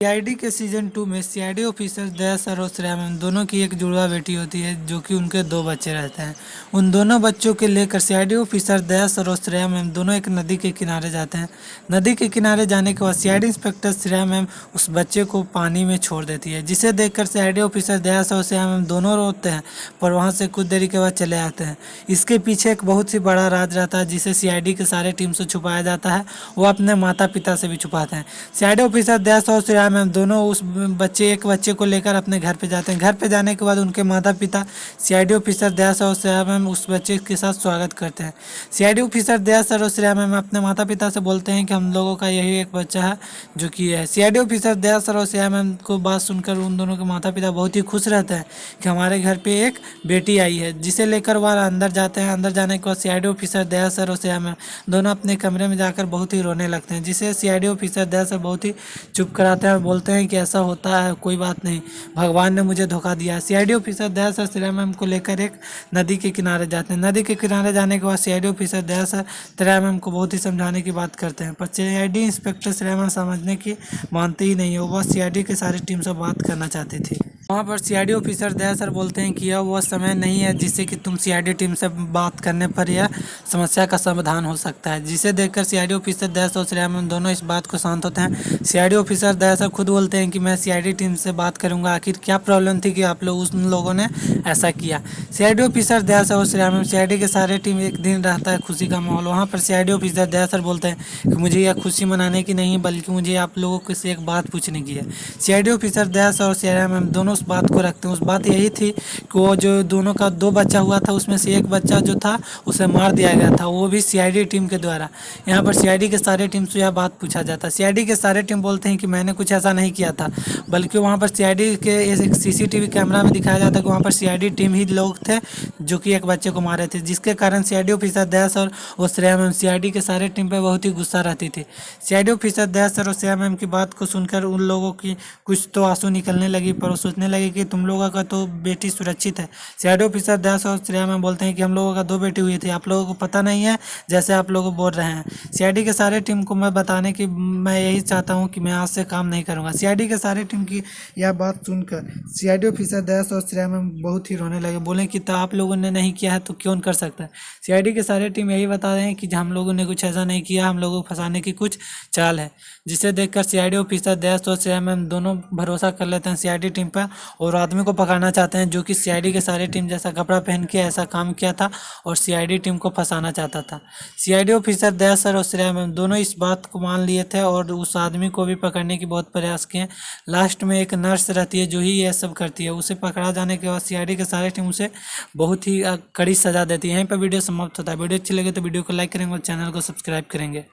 CID के season 2 में CID officer दया sir और श्रेया मैम दोनों की एक जुड़वा बेटी होती है जो कि उनके 2 बच्चे रहते हैं। उन दोनों बच्चों के लेकर सीआईडी ऑफिसर दया सर और श्रेया मैम दोनों एक नदी के किनारे जाते हैं। नदी के किनारे जाने के बाद सीआईडी इंस्पेक्टर श्रेया मैम उस बच्चे को पानी में छोड़ देती है, जिसे देखकर सीआईडी ऑफिसर दया सर और श्रेया मैम दोनों रोते हैं, पर वहाँ से कुछ देरी के बाद चले आते हैं। इसके पीछे एक बहुत ही बड़ा राज रहता है जिसे सीआईडी के सारे टीम से छुपाया जाता है। वो अपने माता पिता से भी छुपाते हैं। सीआईडी ऑफिसर दया सर और श्रेया मैम दोनों उस एक बच्चे को लेकर अपने घर पे जाते हैं। घर पे जाने के बाद उनके माता पिता सीआईडी ऑफिसर दया सर और श्रेया मैम उस बच्चे के साथ स्वागत करते हैं। सीआईडी ऑफिसर दया सर और श्रेया मैम अपने माता पिता से बोलते हैं कि हम लोगों का यही एक बच्चा है जो कि है। सीआईडी ऑफिसर दया सर और श्रेया मैम को बात सुनकर उन दोनों के माता पिता बहुत ही खुश रहते हैं कि हमारे घर पे एक बेटी आई है, जिसे लेकर वह अंदर जाते हैं। अंदर जाने के बाद सीआईडी ऑफिसर दया सर और श्रेया मैम दोनों अपने कमरे में जाकर बहुत ही रोने लगते हैं, जिसे सीआईडी ऑफिसर दया सर बहुत ही चुप कराते हैं और बोलते हैं कि ऐसा होता है, कोई बात नहीं, भगवान ने मुझे धोखा दिया। सीआईडी ऑफिसर दया सर श्रेया मैम को लेकर एक नदी के किनारे जाते हैं। नदी के किनारे जाने के बाद सीआईडी ऑफिसर दया सर श्रेया मैम को बहुत ही समझाने की बात करते हैं, पर सीआईडी इंस्पेक्टर श्रेया मैम समझने की मानते ही नहीं है। वो बस सीआईडी के सारी टीम से बात करना चाहती थी। वहाँ पर सीआईडी ऑफिसर दया सर बोलते हैं कि यह वो समय नहीं है जिससे कि तुम सीआईडी टीम से बात करने पर यह समस्या का समाधान हो सकता है, जिसे देखकर सीआईडी ऑफिसर दया सर और श्रेया मैम दोनों इस बात को शांत होते हैं। सीआईडी ऑफिसर दया सर खुद बोलते हैं कि मैं सीआईडी टीम से बात करूंगा, आखिर क्या प्रॉब्लम थी कि आप लोग उन लोगों ने ऐसा किया। सीआईडी ऑफिसर दया सर और श्रेया मैम सीआईडी के सारे टीम एक दिन रहता है खुशी का माहौल। वहाँ पर सीआईडी ऑफिसर दया सर बोलते हैं कि मुझे यह खुशी मनाने की नहीं है, बल्कि मुझे आप लोगों से एक बात पूछने की है। सीआईडी ऑफिसर दया सर और श्रेया मैम दोनों उस बात को रखते हैं। उस बात यही थी कि वो जो दोनों का 2 बच्चा हुआ था, उसमें से एक बच्चा जो था उसे मार दिया गया था, वो भी सीआईडी टीम के द्वारा। यहाँ पर सीआईडी के सारे टीम से यह बात पूछा जाता है। सीआईडी के सारे टीम बोलते हैं कि मैंने कुछ ऐसा नहीं किया था, बल्कि वहाँ पर सीआईडी के एक सीसीटीवी कैमरा में दिखाया जाता है कि वहाँ पर सीआईडी टीम ही लोग थे जो कि एक बच्चे को मारे थे, जिसके कारण सीआईडी ऑफिसर दया सर और श्रेया मैम सीआईडी के सारे टीम पे बहुत ही गुस्सा रहती थी। सीआईडी ऑफिसर दया सर और श्रेया मैम की बात को सुनकर उन लोगों की कुछ तो आंसू निकलने लगी, पर वो सोचने लगे कि तुम लोगों का तो बेटी सुरक्षित है। सीआईडी ऑफिसर दया सर और श्रेया मैम बोलते हैं कि हम लोगों का 2 बेटी हुई थी, आप लोगों को पता नहीं है जैसे आप लोग बोल रहे हैं। सीआईडी के सारे टीम को मैं बताने की मैं यही चाहता हूँ कि मैं आज से काम नहीं करूँगा। सीआईडी के सारे टीम की यह बात सुनकर सीआईडी ऑफिसर दया सर और श्रेया मैम बहुत ही रोने लगे, बोले कि तो आप लोगों ने नहीं किया है तो कौन कर सकता है। सीआईडी के सारे टीम यही बता रहे हैं कि हम लोगों ने कुछ ऐसा नहीं किया, हम लोगों को फंसाने की कुछ चाल है, जिसे देखकर सीआईडी ऑफिसर दया सर और श्रेया मैम दोनों भरोसा कर लेते हैं सीआईडी टीम पर और आदमी को पकड़ना चाहते हैं जो कि सीआईडी के सारे टीम जैसा कपड़ा पहन के ऐसा काम किया था और सीआईडी टीम को फंसाना चाहता था। सीआईडी ऑफिसर दया सर और श्रेया मैम दोनों इस बात को मान लिए थे और उस आदमी को भी पकड़ने की बहुत प्रयास किए। लास्ट में एक नर्स रहती है जो ही यह सब करती है, उसे पकड़ा जाने के बाद सीआईडी के सारे टीम उसे बहुत ही कड़ी सजा देती है। यहीं पर वीडियो समाप्त होता है। वीडियो अच्छी लगे तो वीडियो को लाइक करेंगे और चैनल को सब्सक्राइब करेंगे।